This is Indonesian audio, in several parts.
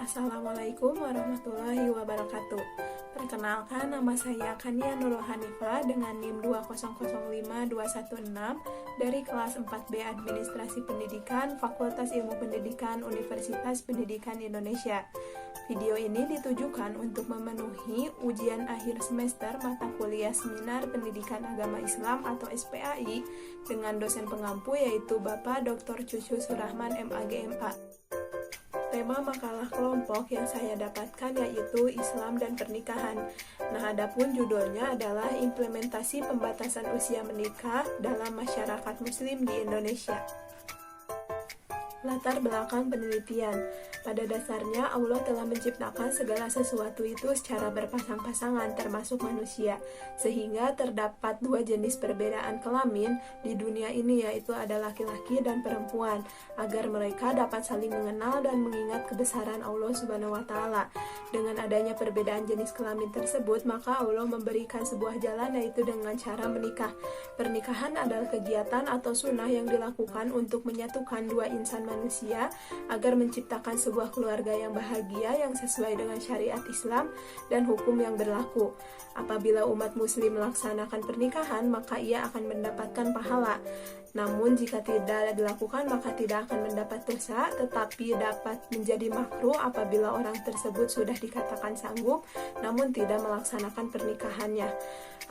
Assalamualaikum warahmatullahi wabarakatuh. Perkenalkan, nama saya Kania Nurul Hanifah dengan NIM 2005216 dari kelas 4B Administrasi Pendidikan, Fakultas Ilmu Pendidikan, Universitas Pendidikan Indonesia. Video ini ditujukan untuk memenuhi ujian akhir semester mata kuliah Seminar Pendidikan Agama Islam atau SPAI dengan dosen pengampu yaitu Bapak Dr. Cucu Surahman MAGMA. Tema makalah kelompok yang saya dapatkan yaitu Islam dan Pernikahan. Nah, adapun judulnya adalah Implementasi Pembatasan Usia Menikah dalam Masyarakat Muslim di Indonesia. Latar belakang penelitian. Pada dasarnya Allah telah menciptakan segala sesuatu itu secara berpasang-pasangan termasuk manusia, sehingga terdapat dua jenis perbedaan kelamin di dunia ini yaitu ada laki-laki dan perempuan, agar mereka dapat saling mengenal dan mengingat kebesaran Allah Subhanahu wa taala. Dengan adanya perbedaan jenis kelamin tersebut, maka Allah memberikan sebuah jalan yaitu dengan cara menikah. Pernikahan adalah kegiatan atau sunnah yang dilakukan untuk menyatukan dua insan manusia agar menciptakan sebuah keluarga yang bahagia yang sesuai dengan syariat Islam dan hukum yang berlaku. Apabila umat muslim melaksanakan pernikahan, maka ia akan mendapatkan pahala. Namun jika tidak dilakukan maka tidak akan mendapat dosa, tetapi dapat menjadi makruh apabila orang tersebut sudah dikatakan sanggup namun tidak melaksanakan pernikahannya.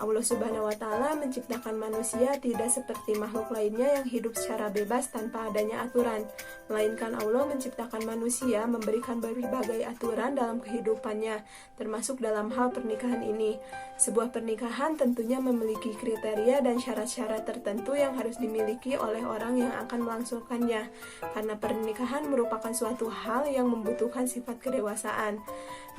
Allah Subhanahu wa taala menciptakan manusia tidak seperti makhluk lainnya yang hidup secara bebas tanpa adanya aturan, melainkan Allah menciptakan manusia memberikan berbagai aturan dalam kehidupannya, termasuk dalam hal pernikahan ini. Sebuah pernikahan tentunya memiliki kriteria dan syarat-syarat tertentu yang harus dimiliki oleh orang yang akan melangsungkannya, karena pernikahan merupakan suatu hal yang membutuhkan sifat kedewasaan.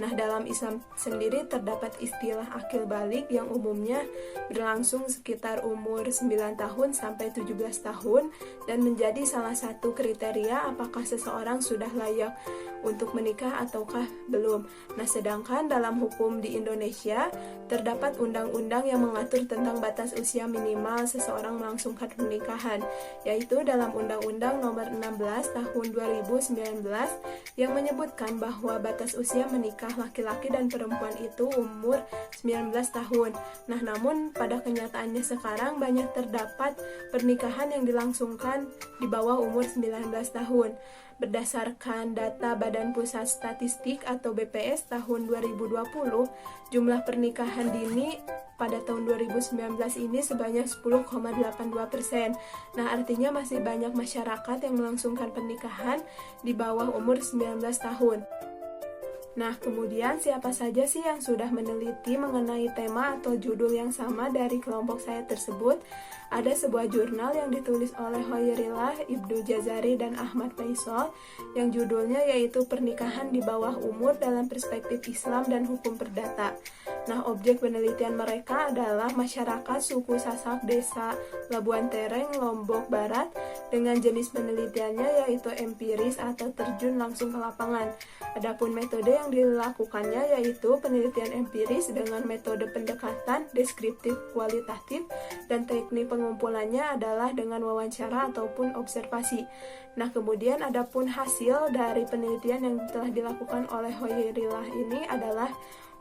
Nah, dalam Islam sendiri terdapat istilah akil balik yang umumnya berlangsung sekitar umur 9 tahun sampai 17 tahun dan menjadi salah satu kriteria apakah seseorang sudah layak untuk menikah ataukah belum. Nah, sedangkan dalam hukum di Indonesia terdapat undang-undang yang mengatur tentang batas usia minimal seseorang melangsungkan pernikahan, yaitu dalam Undang-Undang Nomor 16 Tahun 2019 yang menyebutkan bahwa batas usia menikah laki-laki dan perempuan itu umur 19 tahun. Nah, namun pada kenyataannya sekarang banyak terdapat pernikahan yang dilangsungkan di bawah umur 19 tahun. Berdasarkan data Badan Pusat Statistik atau BPS tahun 2020, jumlah pernikahan dini pada tahun 2019 ini sebanyak 10,82%. Nah, artinya masih banyak masyarakat yang melangsungkan pernikahan di bawah umur 19 tahun. Nah, kemudian siapa saja sih yang sudah meneliti mengenai tema atau judul yang sama dari kelompok saya tersebut? Ada sebuah jurnal yang ditulis oleh Hoirillah, Ibnu Jazari, dan Ahmad Faisal yang judulnya yaitu Pernikahan di Bawah Umur dalam Perspektif Islam dan Hukum Perdata. Nah, objek penelitian mereka adalah masyarakat suku Sasak Desa Labuan Tereng, Lombok Barat dengan jenis penelitiannya yaitu empiris atau terjun langsung ke lapangan. Adapun metode yang dilakukannya yaitu penelitian empiris dengan metode pendekatan deskriptif kualitatif dan teknik pengumpulannya adalah dengan wawancara ataupun observasi. Nah, kemudian adapun hasil dari penelitian yang telah dilakukan oleh Hoirillah ini adalah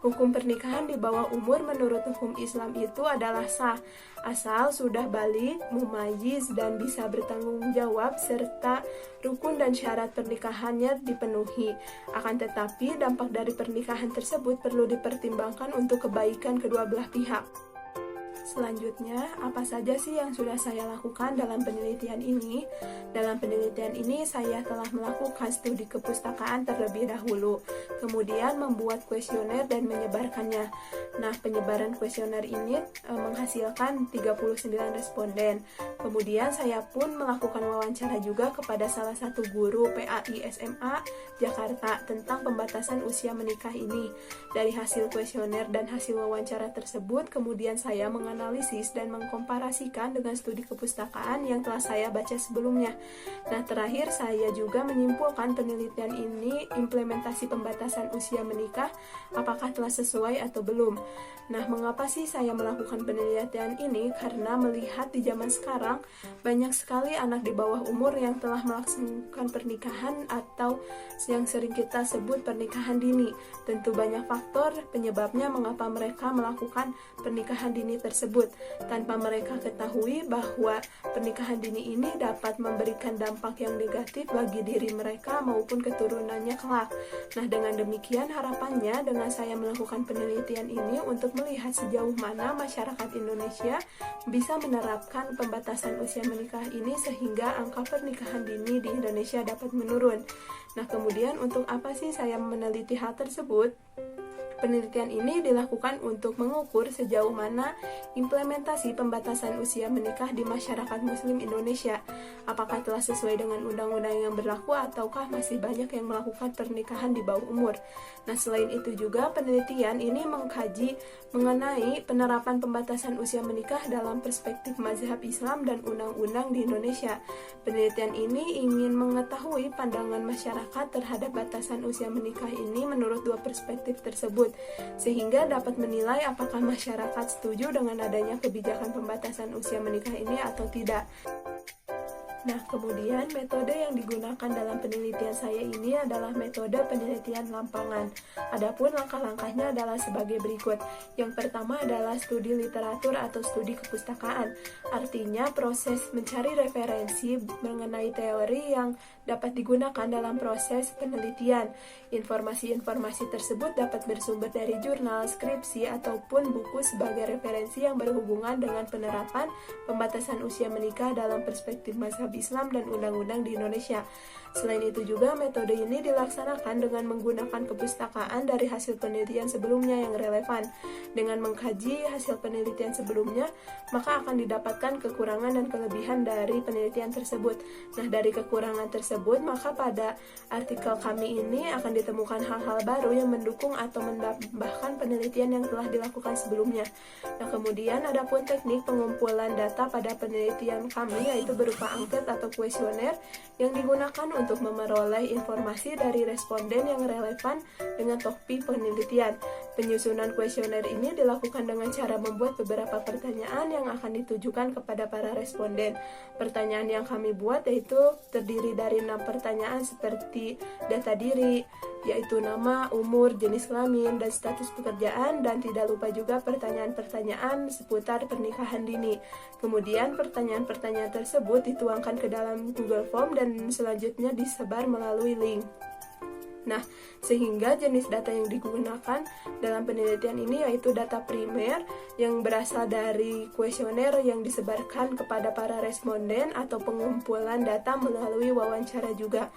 hukum pernikahan di bawah umur menurut hukum Islam itu adalah sah, asal sudah balik, mumayyiz, dan bisa bertanggung jawab, serta rukun dan syarat pernikahannya dipenuhi. Akan tetapi, dampak dari pernikahan tersebut perlu dipertimbangkan untuk kebaikan kedua belah pihak. Selanjutnya, apa saja sih yang sudah saya lakukan dalam penelitian ini? Dalam penelitian ini, saya telah melakukan studi kepustakaan terlebih dahulu, kemudian membuat kuesioner dan menyebarkannya. Nah, penyebaran kuesioner ini menghasilkan 39 responden. Kemudian, saya pun melakukan wawancara juga kepada salah satu guru PAI SMA Jakarta tentang pembatasan usia menikah ini. Dari hasil kuesioner dan hasil wawancara tersebut, kemudian saya mengambil menganalisis dan mengkomparasikan dengan studi kepustakaan yang telah saya baca sebelumnya. Nah, terakhir saya juga menyimpulkan penelitian ini implementasi pembatasan usia menikah apakah telah sesuai atau belum. Nah, mengapa sih saya melakukan penelitian ini? Karena melihat di zaman sekarang banyak sekali anak di bawah umur yang telah melaksanakan pernikahan atau yang sering kita sebut pernikahan dini. Tentu banyak faktor penyebabnya mengapa mereka melakukan pernikahan dini tersebut tanpa mereka ketahui bahwa pernikahan dini ini dapat memberikan dampak yang negatif bagi diri mereka maupun keturunannya kelak. Nah, dengan demikian harapannya dengan saya melakukan penelitian ini untuk melihat sejauh mana masyarakat Indonesia bisa menerapkan pembatasan usia menikah ini sehingga angka pernikahan dini di Indonesia dapat menurun. Nah, kemudian untuk apa sih saya meneliti hal tersebut? Penelitian ini dilakukan untuk mengukur sejauh mana implementasi pembatasan usia menikah di masyarakat Muslim Indonesia. Apakah telah sesuai dengan undang-undang yang berlaku ataukah masih banyak yang melakukan pernikahan di bawah umur. Nah, selain itu juga penelitian ini mengkaji mengenai penerapan pembatasan usia menikah dalam perspektif mazhab Islam dan undang-undang di Indonesia. Penelitian ini ingin mengetahui pandangan masyarakat terhadap batasan usia menikah ini menurut dua perspektif tersebut, sehingga dapat menilai apakah masyarakat setuju dengan adanya kebijakan pembatasan usia menikah ini atau tidak. Nah, kemudian metode yang digunakan dalam penelitian saya ini adalah metode penelitian lampangan. Adapun langkah-langkahnya adalah sebagai berikut. Yang pertama adalah studi literatur atau studi kepustakaan. Artinya proses mencari referensi mengenai teori yang dapat digunakan dalam proses penelitian. Informasi-informasi tersebut dapat bersumber dari jurnal, skripsi, ataupun buku sebagai referensi yang berhubungan dengan penerapan pembatasan usia menikah dalam perspektif mazhab Islam dan undang-undang di Indonesia. Selain itu juga metode ini dilaksanakan dengan menggunakan kepustakaan dari hasil penelitian sebelumnya yang relevan. Dengan mengkaji hasil penelitian sebelumnya, maka akan didapatkan kekurangan dan kelebihan dari penelitian tersebut. Nah, dari kekurangan tersebut, maka pada artikel kami ini akan ditemukan hal-hal baru yang mendukung atau menambahkan penelitian yang telah dilakukan sebelumnya. Nah, kemudian adapun teknik pengumpulan data pada penelitian kami yaitu berupa angket atau kuesioner yang digunakan untuk memperoleh informasi dari responden yang relevan dengan topik penelitian. Penyusunan kuesioner ini dilakukan dengan cara membuat beberapa pertanyaan yang akan ditujukan kepada para responden. Pertanyaan yang kami buat yaitu terdiri dari 6 pertanyaan seperti data diri, yaitu nama, umur, jenis kelamin, dan status pekerjaan, dan tidak lupa juga pertanyaan-pertanyaan seputar pernikahan dini. Kemudian pertanyaan-pertanyaan tersebut dituangkan ke dalam Google Form dan selanjutnya disebar melalui link. Nah, sehingga jenis data yang digunakan dalam penelitian ini yaitu data primer yang berasal dari kuesioner yang disebarkan kepada para responden atau pengumpulan data melalui wawancara juga.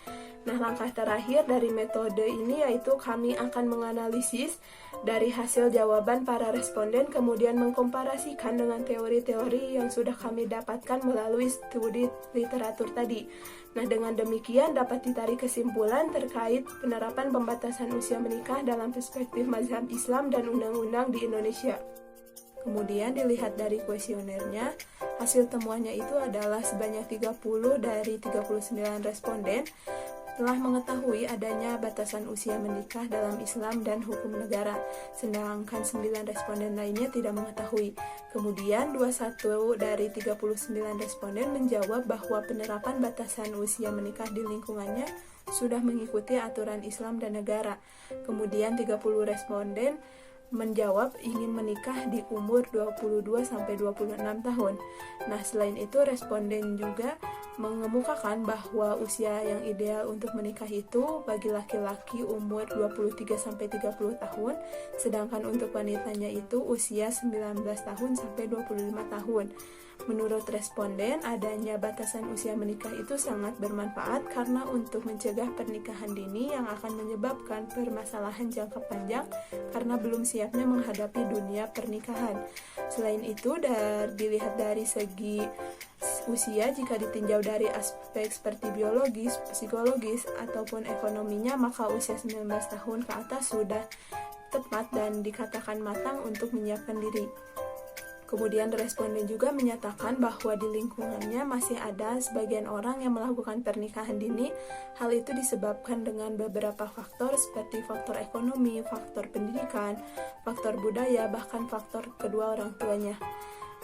Nah, langkah terakhir dari metode ini yaitu kami akan menganalisis dari hasil jawaban para responden kemudian mengkomparasikan dengan teori-teori yang sudah kami dapatkan melalui studi literatur tadi. Nah, dengan demikian dapat ditarik kesimpulan terkait penerapan pembatasan usia menikah dalam perspektif mazhab Islam dan undang-undang di Indonesia. Kemudian dilihat dari kuesionernya, hasil temuannya itu adalah sebanyak 30 dari 39 responden telah mengetahui adanya batasan usia menikah dalam Islam dan hukum negara, sedangkan 9 responden lainnya tidak mengetahui. Kemudian 21 dari 39 responden menjawab bahwa penerapan batasan usia menikah di lingkungannya sudah mengikuti aturan Islam dan negara. Kemudian 30 responden menjawab ingin menikah di umur 22-26 tahun. Nah, selain itu responden juga mengemukakan bahwa usia yang ideal untuk menikah itu bagi laki-laki umur 23-30 tahun, sedangkan untuk wanitanya itu usia 19 tahun sampai 25 tahun. Menurut responden, adanya batasan usia menikah itu sangat bermanfaat karena untuk mencegah pernikahan dini yang akan menyebabkan permasalahan jangka panjang karena belum siapnya menghadapi dunia pernikahan. Selain itu, dilihat dari segi usia, jika ditinjau dari aspek seperti biologis, psikologis, ataupun ekonominya, maka usia 19 tahun ke atas sudah tepat dan dikatakan matang untuk menyiapkan diri. Kemudian responden juga menyatakan bahwa di lingkungannya masih ada sebagian orang yang melakukan pernikahan dini. Hal itu disebabkan dengan beberapa faktor seperti faktor ekonomi, faktor pendidikan, faktor budaya, bahkan faktor kedua orang tuanya.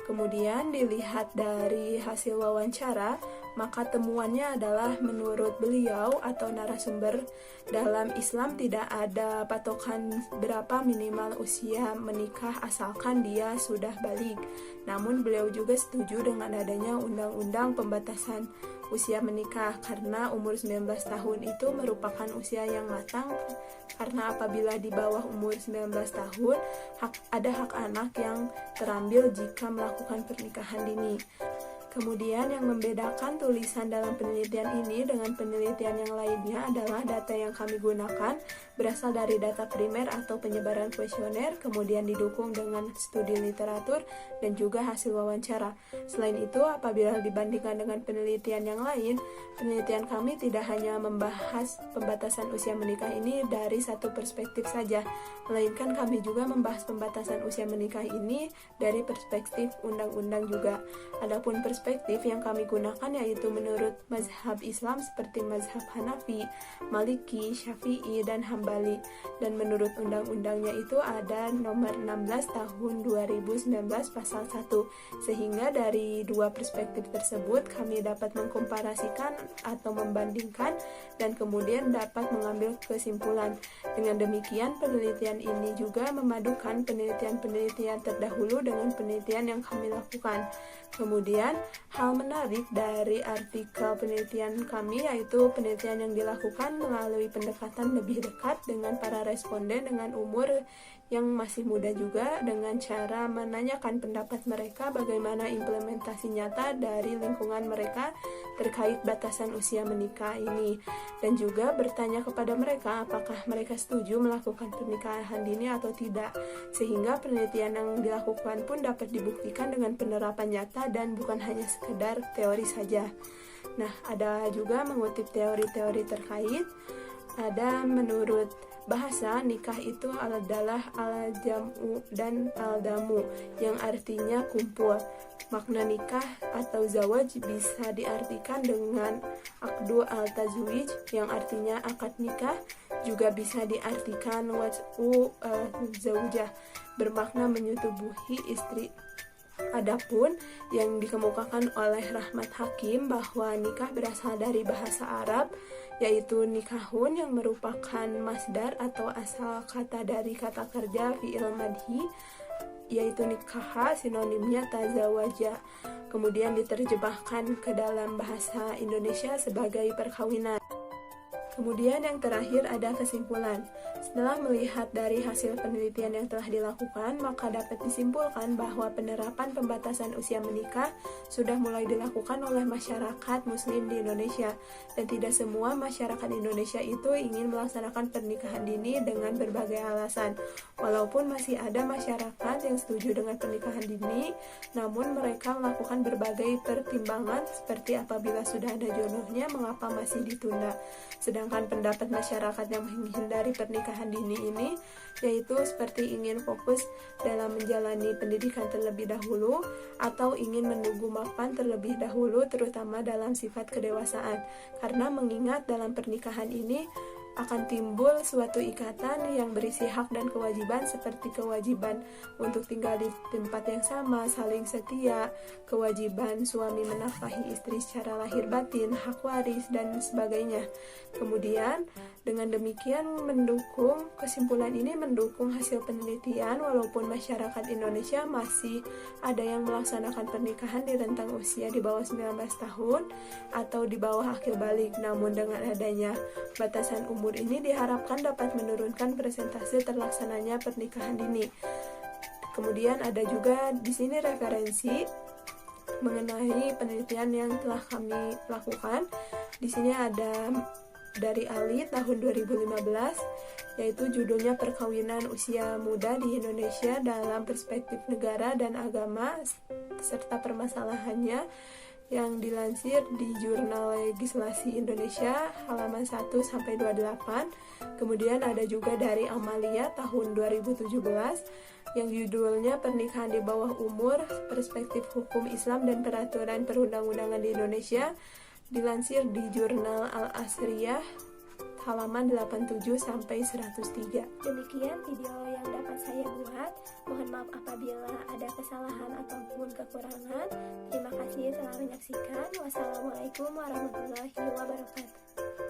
Kemudian dilihat dari hasil wawancara, maka temuannya adalah menurut beliau atau narasumber, dalam Islam tidak ada patokan berapa minimal usia menikah asalkan dia sudah balik. Namun beliau juga setuju dengan adanya undang-undang pembatasan usia menikah karena umur 19 tahun itu merupakan usia yang matang, karena apabila di bawah umur 19 tahun ada hak anak yang terambil jika melakukan pernikahan dini. Kemudian yang membedakan tulisan dalam penelitian ini dengan penelitian yang lainnya adalah data yang kami gunakan berasal dari data primer atau penyebaran kuesioner, kemudian didukung dengan studi literatur dan juga hasil wawancara. Selain itu, apabila dibandingkan dengan penelitian yang lain, penelitian kami tidak hanya membahas pembatasan usia menikah ini dari satu perspektif saja, melainkan kami juga membahas pembatasan usia menikah ini dari perspektif undang-undang juga. Adapun perspektif yang kami gunakan yaitu menurut mazhab Islam seperti mazhab Hanafi, Maliki, Syafi'i, dan Hambali. Dan menurut undang-undangnya itu ada nomor 16 tahun 2019 pasal 1. Sehingga dari dua perspektif tersebut kami dapat mengkomparasikan atau membandingkan dan kemudian dapat mengambil kesimpulan. Dengan demikian penelitian ini juga memadukan penelitian-penelitian terdahulu dengan penelitian yang kami lakukan. Kemudian, hal menarik dari artikel penelitian kami yaitu penelitian yang dilakukan melalui pendekatan lebih dekat dengan para responden dengan umur yang masih muda juga, dengan cara menanyakan pendapat mereka bagaimana implementasi nyata dari lingkungan mereka terkait batasan usia menikah ini, dan juga bertanya kepada mereka apakah mereka setuju melakukan pernikahan dini atau tidak, sehingga penelitian yang dilakukan pun dapat dibuktikan dengan penerapan nyata dan bukan hanya sekedar teori saja. Nah, ada juga mengutip teori-teori terkait. Ada menurut bahasa, nikah itu adalah al-jam'u dan al-damu, yang artinya kumpul. Makna nikah atau zawaj bisa diartikan dengan akdu al-tazwij, yang artinya akad nikah, juga bisa diartikan waj'u zaujah, bermakna menyetubuhi istri. Adapun yang dikemukakan oleh Rahmat Hakim bahwa nikah berasal dari bahasa Arab, yaitu nikahun, yang merupakan masdar atau asal kata dari kata kerja fi'il madhi, yaitu nikaha, sinonimnya tazawaja, kemudian diterjemahkan ke dalam bahasa Indonesia sebagai perkawinan. Kemudian yang terakhir ada kesimpulan. Setelah melihat dari hasil penelitian yang telah dilakukan, maka dapat disimpulkan bahwa penerapan pembatasan usia menikah sudah mulai dilakukan oleh masyarakat muslim di Indonesia, dan tidak semua masyarakat Indonesia itu ingin melaksanakan pernikahan dini dengan berbagai alasan. Walaupun masih ada masyarakat yang setuju dengan pernikahan dini, namun mereka melakukan berbagai pertimbangan seperti apabila sudah ada jodohnya, mengapa masih ditunda. Sedangkan pendapat masyarakat yang menghindari pernikahan dini ini yaitu seperti ingin fokus dalam menjalani pendidikan terlebih dahulu atau ingin menunggu mapan terlebih dahulu, terutama dalam sifat kedewasaan, karena mengingat dalam pernikahan ini akan timbul suatu ikatan yang berisi hak dan kewajiban seperti kewajiban untuk tinggal di tempat yang sama, saling setia, kewajiban suami menafkahi istri secara lahir batin, hak waris, dan sebagainya. Kemudian dengan demikian kesimpulan ini mendukung hasil penelitian, walaupun masyarakat Indonesia masih ada yang melaksanakan pernikahan di rentang usia di bawah 19 tahun atau di bawah akil balik. Namun dengan adanya batasan umur ini diharapkan dapat menurunkan persentase terlaksananya pernikahan dini. Kemudian ada juga di sini referensi mengenai penelitian yang telah kami lakukan. Di sini ada dari Ali tahun 2015, yaitu judulnya Perkawinan Usia Muda di Indonesia dalam Perspektif Negara dan Agama serta Permasalahannya, yang dilansir di Jurnal Legislasi Indonesia halaman 1 sampai 28. Kemudian ada juga dari Amalia tahun 2017 yang judulnya Pernikahan di Bawah Umur, Perspektif Hukum Islam dan Peraturan Perundang-undangan di Indonesia, dilansir di Jurnal Al-Asriyah halaman 87 sampai 103. Demikian video yang dapat saya buat. Mohon maaf apabila ada kesalahan ataupun kekurangan. Terima kasih telah menyaksikan. Wassalamualaikum warahmatullahi wabarakatuh.